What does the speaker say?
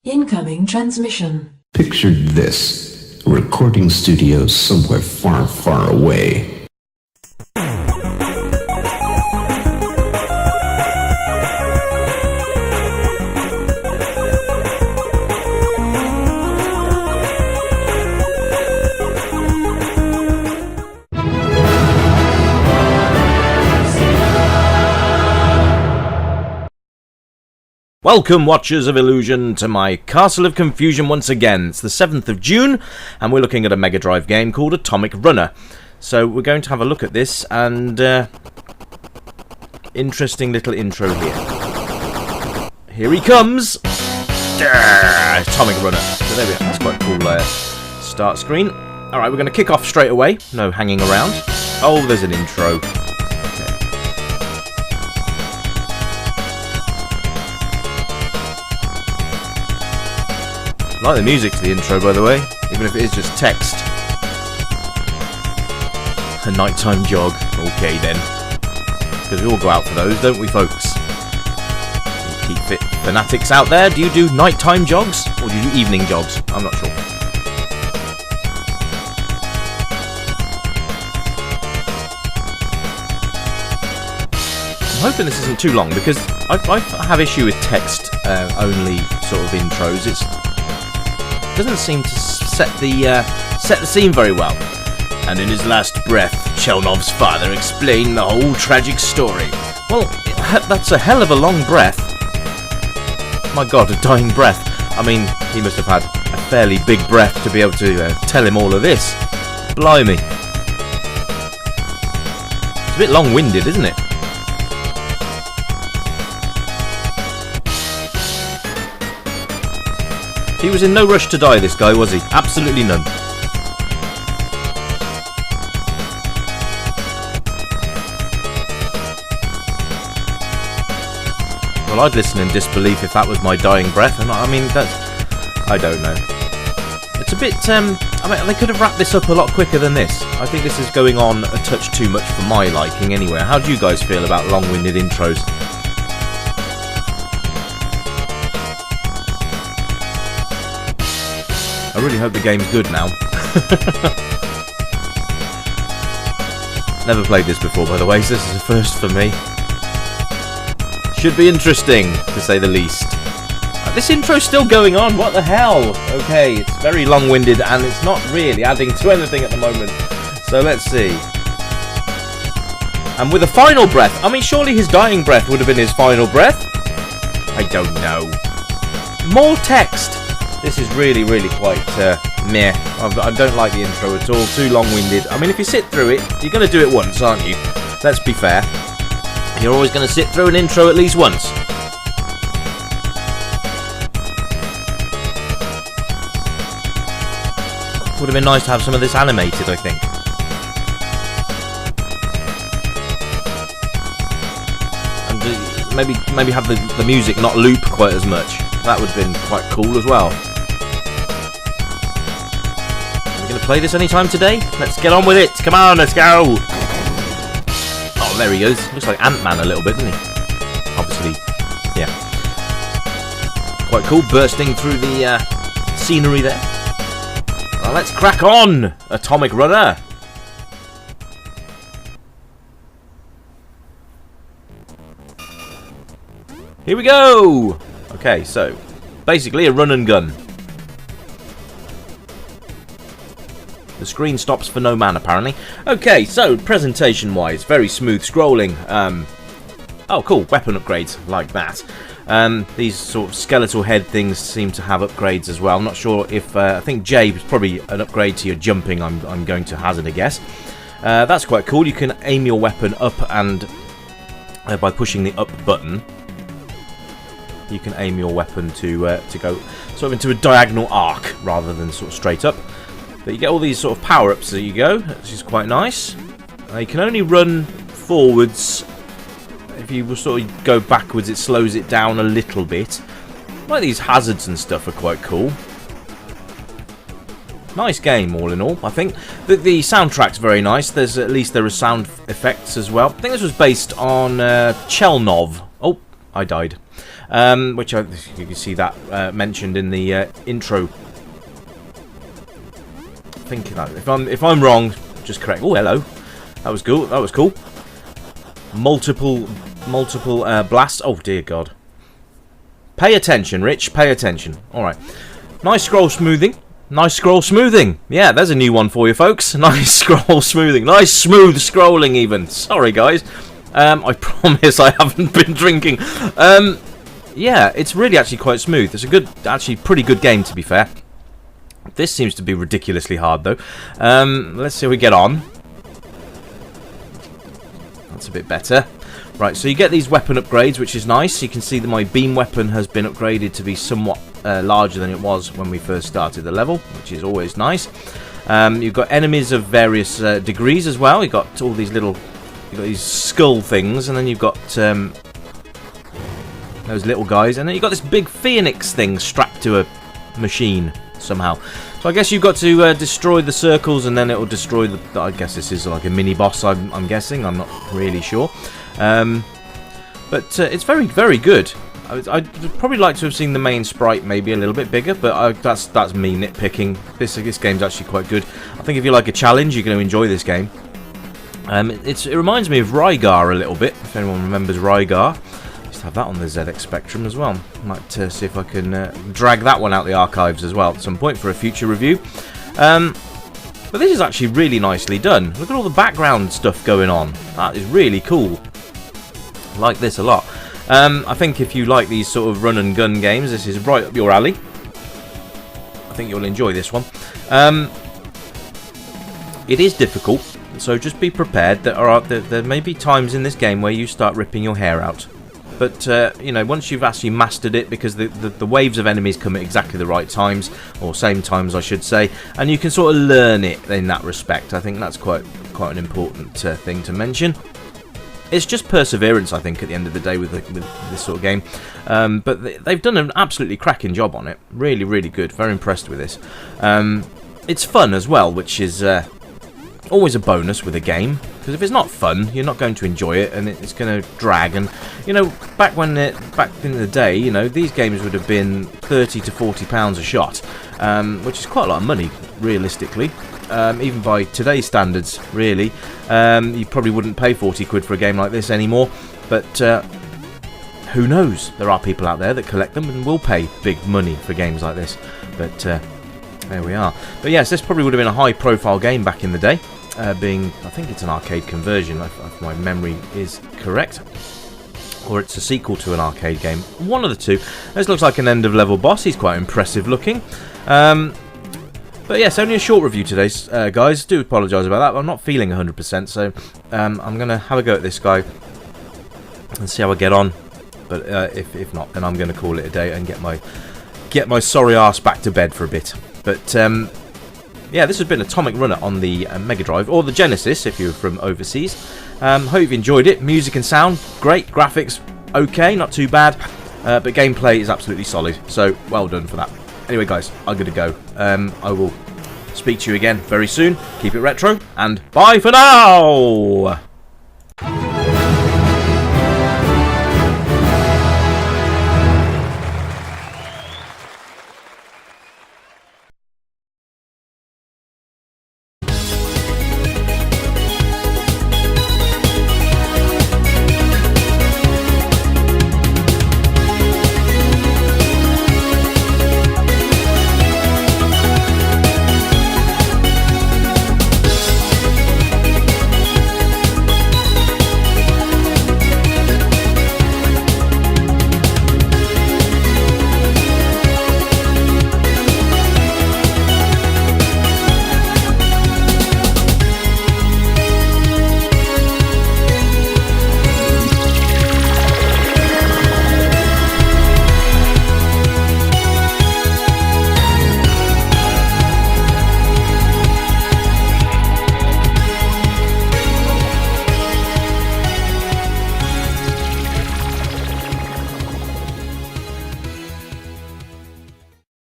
Incoming transmission. Picture this. A recording studio somewhere far, far away. Welcome, Watchers of Illusion, to my Castle of Confusion once again. It's the 7th of June, and we're looking at a Mega Drive game called Atomic Runner. So we're going to have a look at this, and interesting little intro here. Here he comes! Atomic Runner. So there we go. That's quite a cool start screen. Alright, we're going to kick off straight away. No hanging around. Oh, there's an intro. I like the music to the intro, by the way, even if it is just text. A nighttime jog. Okay, then. Because we all go out for those, don't we, folks? Keep fit fanatics out there. Do you do nighttime jogs? Or do you do evening jogs? I'm not sure. I'm hoping this isn't too long, because I have issue with text-only sort of intros. It doesn't seem to set the scene very well. And in his last breath, Chelnov's father explained the whole tragic story. Well, that's a hell of a long breath. My God, a dying breath. I mean, he must have had a fairly big breath to be able to tell him all of this. Blimey. It's a bit long-winded, isn't it? He was in no rush to die, this guy, was he? Absolutely none. Well, I'd listen in disbelief if that was my dying breath. And I mean, that's... I don't know. It's a bit... I mean, they could have wrapped this up a lot quicker than this. I think this is going on a touch too much for my liking anyway. How do you guys feel about long-winded intros? I really hope the game's good now. Never played this before, by the way, so this is a first for me. Should be interesting, to say the least. This intro's still going on, what the hell? Okay, it's very long-winded, and it's not really adding to anything at the moment. So let's see. And with a final breath, I mean, surely his dying breath would have been his final breath? I don't know. More text. This is really, really quite meh. I don't like the intro at all. Too long-winded. I mean, if you sit through it, you're going to do it once, aren't you? Let's be fair. You're always going to sit through an intro at least once. Would have been nice to have some of this animated, I think. And maybe have the music not loop quite as much. That would have been quite cool as well. Are we going to play this anytime today? Let's get on with it. Come on, let's go. Oh, there he goes. Looks like Ant-Man a little bit, doesn't he? Obviously, yeah. Quite cool, bursting through the scenery there. Well, let's crack on, Atomic Runner. Here we go. Okay, so basically a run and gun. The screen stops for no man, apparently. Okay, so presentation-wise, very smooth scrolling. Oh, cool, weapon upgrades like that. These sort of skeletal head things seem to have upgrades as well. I'm not sure if I think J is probably an upgrade to your jumping. I'm going to hazard a guess. That's quite cool. You can aim your weapon up and by pushing the up button. You can aim your weapon to go sort of into a diagonal arc rather than sort of straight up. But you get all these sort of power-ups that you go, which is quite nice. You can only run forwards. If you sort of go backwards, it slows it down a little bit. Like these hazards and stuff are quite cool. Nice game, all in all, I think. The soundtrack's very nice. There are sound effects as well. I think this was based on Chelnov. Oh, I died. which you can see that mentioned in the intro. I think that if I'm wrong, just correct. Oh, hello. That was cool. That was cool. Multiple blasts. Oh dear God. Pay attention, Rich. Pay attention. All right. Nice scroll smoothing. Nice scroll smoothing. Yeah, there's a new one for you, folks. Nice scroll smoothing. Nice smooth scrolling, even. Sorry, guys. I promise I haven't been drinking. Yeah, it's really actually quite smooth. It's a good, actually pretty good game, to be fair. This seems to be ridiculously hard, though. Let's see how we get on. That's a bit better. Right, so you get these weapon upgrades, which is nice. You can see that my beam weapon has been upgraded to be somewhat larger than it was when we first started the level, which is always nice. You've got enemies of various degrees as well. You've got all these little, you've got these skull things, and then you've got those little guys, and then you've got this big phoenix thing strapped to a machine somehow. So I guess you've got to destroy the circles, and then it will destroy the. I guess this is like a mini boss. I'm guessing. I'm not really sure. But it's very, very good. I'd probably like to have seen the main sprite maybe a little bit bigger, but that's me nitpicking. This game's actually quite good. I think if you like a challenge, you're going to enjoy this game. It reminds me of Rygar a little bit, if anyone remembers Rygar. I used to have that on the ZX Spectrum as well. Might see if I can drag that one out the archives as well at some point for a future review. But this is actually really nicely done. Look at all the background stuff going on. That is really cool. I like this a lot. I think if you like these sort of run and gun games, this is right up your alley. I think you'll enjoy this one. It is difficult, so just be prepared that there may be times in this game where you start ripping your hair out. But, you know, once you've actually mastered it, because the waves of enemies come at exactly the right times, or same times I should say, and you can sort of learn it in that respect. I think that's quite an important thing to mention. It's just perseverance, I think, at the end of the day with this sort of game. But they've done an absolutely cracking job on it. Really, really good. Very impressed with this. It's fun as well, which is always a bonus with a game. Because if it's not fun, you're not going to enjoy it, and it's going to drag. And you know, back in the day, you know, these games would have been £30 to £40 a shot, which is quite a lot of money, realistically. Even by today's standards, really. You probably wouldn't pay 40 quid for a game like this anymore, but who knows? There are people out there that collect them and will pay big money for games like this. But there we are. But yes, this probably would have been a high-profile game back in the day, being, I think it's an arcade conversion, if my memory is correct. Or it's a sequel to an arcade game. One of the two. This looks like an end-of-level boss. He's quite impressive looking. But yes, only a short review today, guys. Do apologise about that. I'm not feeling 100%, so I'm going to have a go at this guy and see how I get on. But if not, then I'm going to call it a day and get my sorry arse back to bed for a bit. But yeah, this has been Atomic Runner on the Mega Drive, or the Genesis if you're from overseas. Hope you've enjoyed it. Music and sound, great. Graphics, okay, not too bad. But gameplay is absolutely solid, so well done for that. Anyway, guys, I'm going to go. I will speak to you again very soon. Keep it retro, and bye for now!